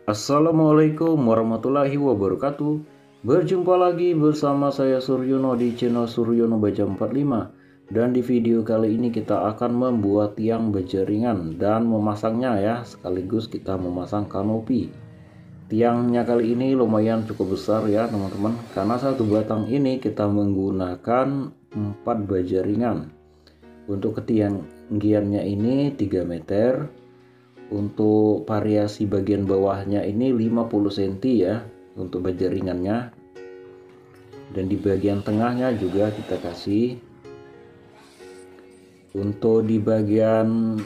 Assalamualaikum warahmatullahi wabarakatuh. Berjumpa lagi bersama saya Suryono di channel Suryono Baja 45. Dan di video kali ini kita akan membuat tiang baja ringan dan memasangnya ya. Sekaligus kita memasang kanopi. Tiangnya kali ini lumayan cukup besar ya teman-teman. Karena satu batang ini kita menggunakan 4 baja ringan. Untuk ketinggiannya ini 3 meter. Untuk variasi bagian bawahnya ini 50 cm ya untuk baja ringannya, dan di bagian tengahnya juga kita kasih. Untuk di bagian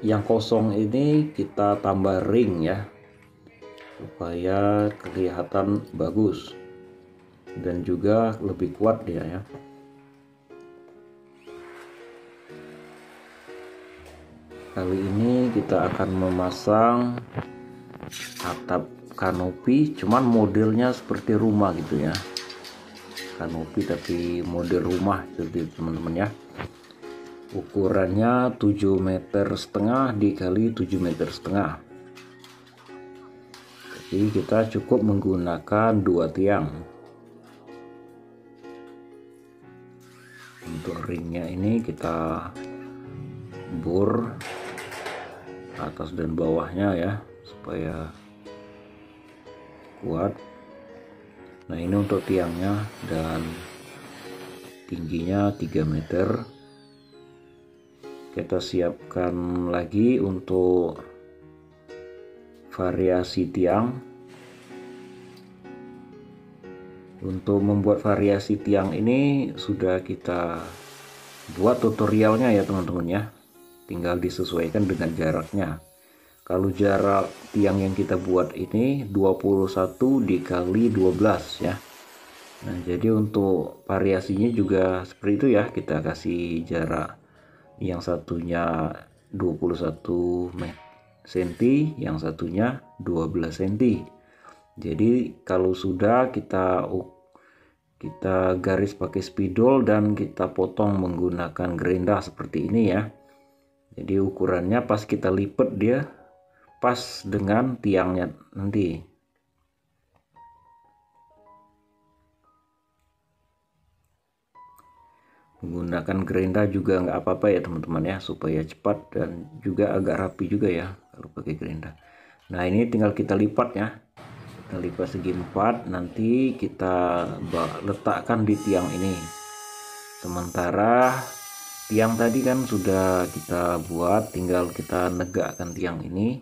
yang kosong ini kita tambah ring ya, supaya kelihatan bagus dan juga lebih kuat dia ya. Kali ini kita akan memasang atap kanopi, cuman modelnya seperti rumah gitu ya. Kanopi tapi model rumah seperti teman-teman ya. Ukurannya 7,5 meter dikali 7,5 meter. Jadi kita cukup menggunakan 2 tiang. Untuk ringnya ini kita bor atas dan bawahnya ya supaya kuat. Nah ini untuk tiangnya, dan tingginya 3 meter. Kita siapkan lagi untuk variasi tiang. Untuk membuat variasi tiang ini sudah kita buat tutorialnya ya teman-teman ya. Tinggal disesuaikan dengan jaraknya. Kalau jarak tiang yang kita buat ini 21 dikali 12 ya. Nah jadi untuk variasinya juga seperti itu ya. Kita kasih jarak yang satunya 21 cm, yang satunya 12 cm. Jadi kalau sudah kita garis pakai spidol dan kita potong menggunakan gerinda seperti ini ya. Jadi ukurannya pas kita lipat dia pas dengan tiangnya nanti. Menggunakan gerinda juga nggak apa-apa ya teman-teman ya, supaya cepat dan juga agak rapi juga ya kalau pakai gerinda. Nah ini tinggal kita lipat ya. Kita lipat segi 4, nanti kita letakkan di tiang ini. Sementara tiang tadi kan sudah kita buat, tinggal kita negakkan tiang ini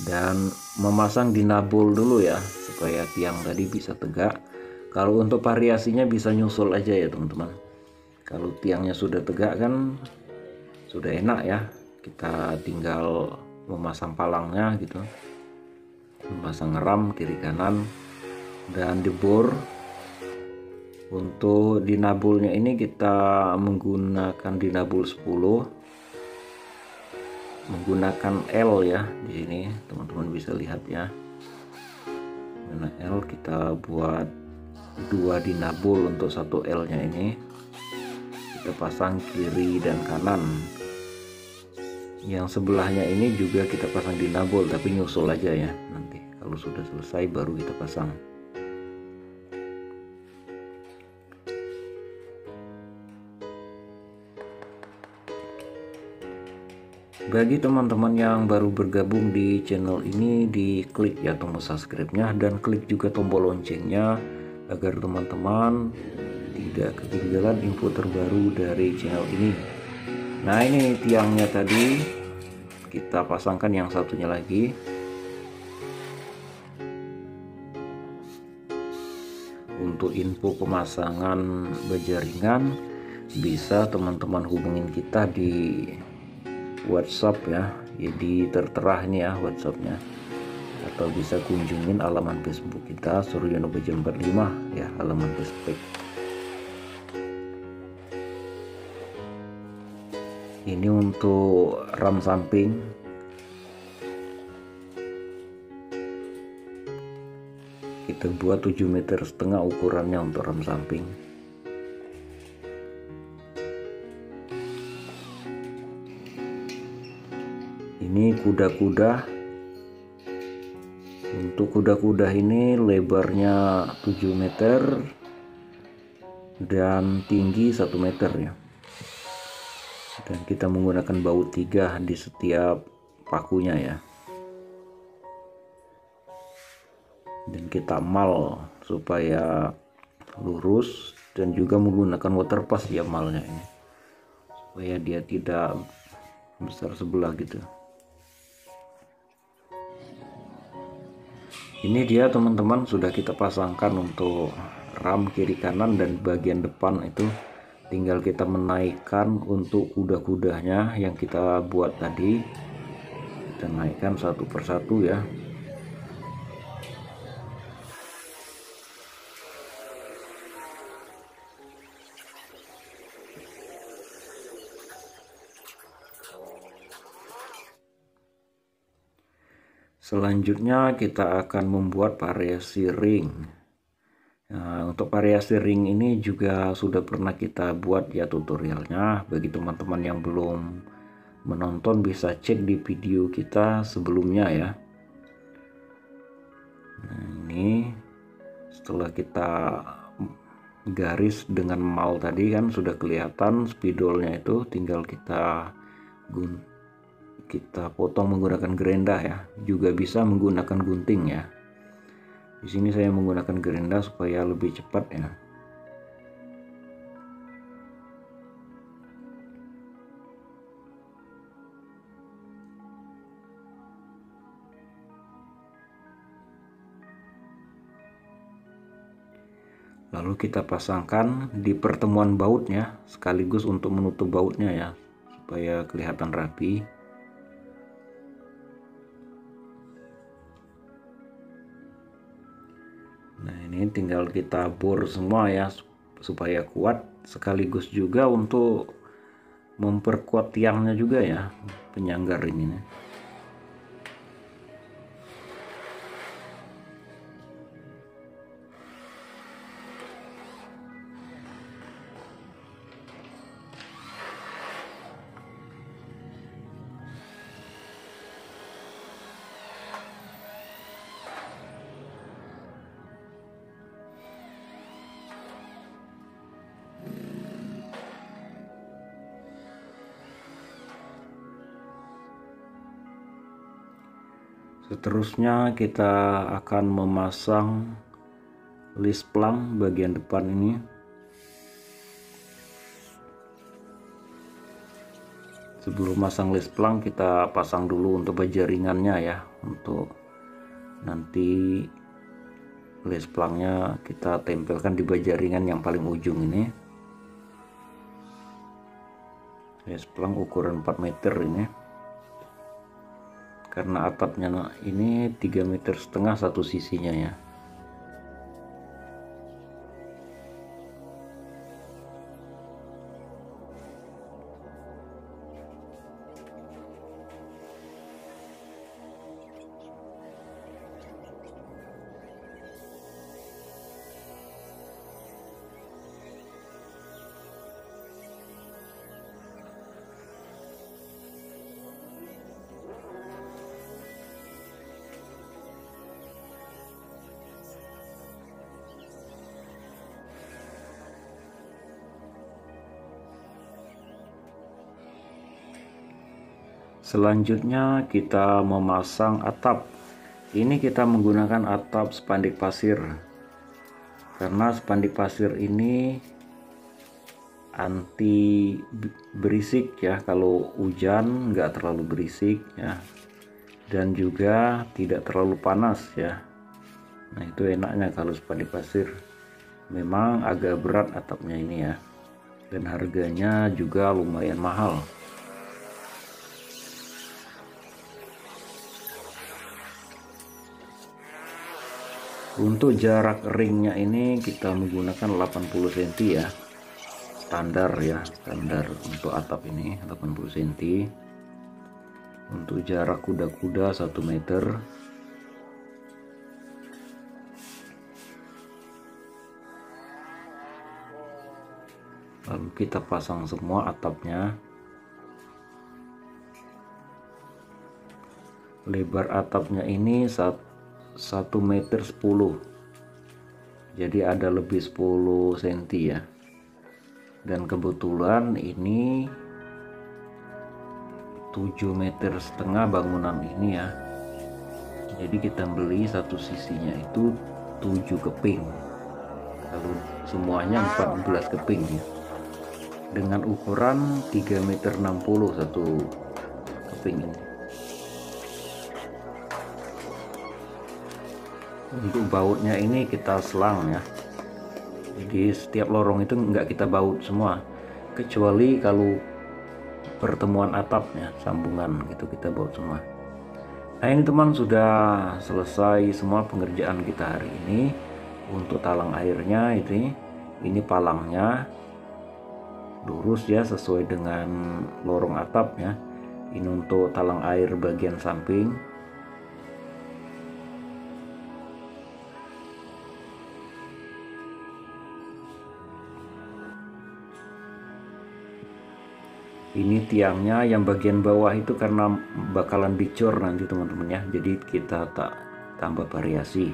dan memasang dinabol dulu ya supaya tiang tadi bisa tegak. Kalau untuk variasinya bisa nyusul aja ya teman-teman. Kalau tiangnya sudah tegak kan sudah enak ya, kita tinggal memasang palangnya gitu, memasang ram kiri kanan dan dibor. Untuk dinabulnya ini kita menggunakan dinabul 10, menggunakan L ya. Di sini teman-teman bisa lihat ya. Dengan L kita buat 2 dinabul untuk 1 L-nya ini. Kita pasang kiri dan kanan. Yang sebelahnya ini juga kita pasang dinabul, tapi nyusul aja ya. Nanti kalau sudah selesai baru kita pasang. Bagi teman-teman yang baru bergabung di channel ini, diklik ya tombol subscribe-nya dan klik juga tombol loncengnya agar teman-teman tidak ketinggalan info terbaru dari channel ini. Nah ini tiangnya tadi kita pasangkan yang satunya lagi. Untuk info pemasangan baja ringan bisa teman-teman hubungin kita di WhatsApp ya, jadi tertera ini ya WhatsAppnya, atau bisa kunjungin halaman Facebook kita Suryono Baja 45 ya, halaman Facebook. Ini untuk ram samping. Kita buat 7,5 meter ukurannya untuk ram samping. Ini kuda-kuda untuk kuda-kuda ini lebarnya 7 meter dan tinggi 1 meter ya. Dan kita menggunakan baut 3 di setiap pakunya ya. Dan kita mal supaya lurus, dan juga menggunakan water pass ya malnya ini, supaya dia tidak besar sebelah gitu. Ini dia teman-teman, sudah kita pasangkan untuk ram kiri kanan, dan bagian depan itu tinggal kita menaikkan untuk kuda-kudanya yang kita buat tadi. Kita naikkan satu persatu ya. Selanjutnya kita akan membuat variasi ring. Nah, untuk variasi ring ini juga sudah pernah kita buat ya tutorialnya. Bagi teman-teman yang belum menonton bisa cek di video kita sebelumnya ya. Nah, ini setelah kita garis dengan mal tadi kan sudah kelihatan spidolnya, itu tinggal kita potong menggunakan gerenda ya. Juga bisa menggunakan gunting ya. Di sini saya menggunakan gerenda supaya lebih cepat ya. Lalu kita pasangkan di pertemuan bautnya sekaligus untuk menutup bautnya ya, supaya kelihatan rapi. Nah, ini tinggal kita bor semua ya supaya kuat, sekaligus juga untuk memperkuat tiangnya juga ya, penyangga ring ini. Seterusnya kita akan memasang list plang bagian depan ini. Sebelum masang list plang kita pasang dulu untuk baja ringannya ya, untuk nanti list plangnya kita tempelkan di baja ringan yang paling ujung ini. List plang ukuran 4 meter ini, karena atapnya ini 3,5 meter satu sisinya ya. Selanjutnya kita memasang atap. Ini kita menggunakan atap spanduk pasir, karena spanduk pasir ini anti berisik ya, kalau hujan nggak terlalu berisik ya, dan juga tidak terlalu panas ya. Nah, itu enaknya kalau spanduk pasir. Memang agak berat atapnya ini ya, dan harganya juga lumayan mahal. Untuk jarak ringnya ini kita menggunakan 80 cm ya, standar ya, standar untuk atap ini 80 cm. Untuk jarak kuda-kuda 1 meter. Lalu kita pasang semua atapnya. Lebar atapnya ini 1 meter 10, jadi ada lebih 10 cm ya. Dan kebetulan ini 7,5 meter bangunan ini ya, jadi kita beli satu sisinya itu 7 keping, lalu semuanya 14 keping ya, dengan ukuran 3,60 meter satu keping ini. Untuk bautnya ini kita selang ya, jadi setiap lorong itu enggak kita baut semua, kecuali kalau pertemuan atapnya sambungan gitu kita baut semua. Nah ini teman, sudah selesai semua pengerjaan kita hari ini. Untuk talang airnya ini palangnya lurus ya, sesuai dengan lorong atapnya. Ini untuk talang air bagian samping. Ini tiangnya yang bagian bawah itu karena bakalan dicor nanti teman-teman ya, jadi kita tak tambah variasi.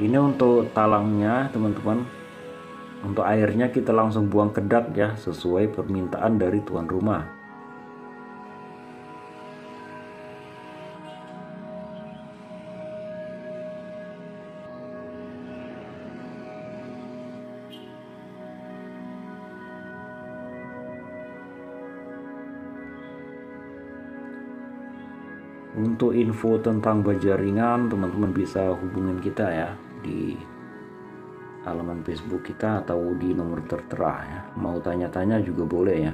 Ini untuk talangnya teman-teman. Untuk airnya kita langsung buang ke dak ya, sesuai permintaan dari tuan rumah. Untuk info tentang baja ringan, teman-teman bisa hubungin kita ya di halaman Facebook kita atau di nomor tertera ya. Mau tanya-tanya juga boleh ya.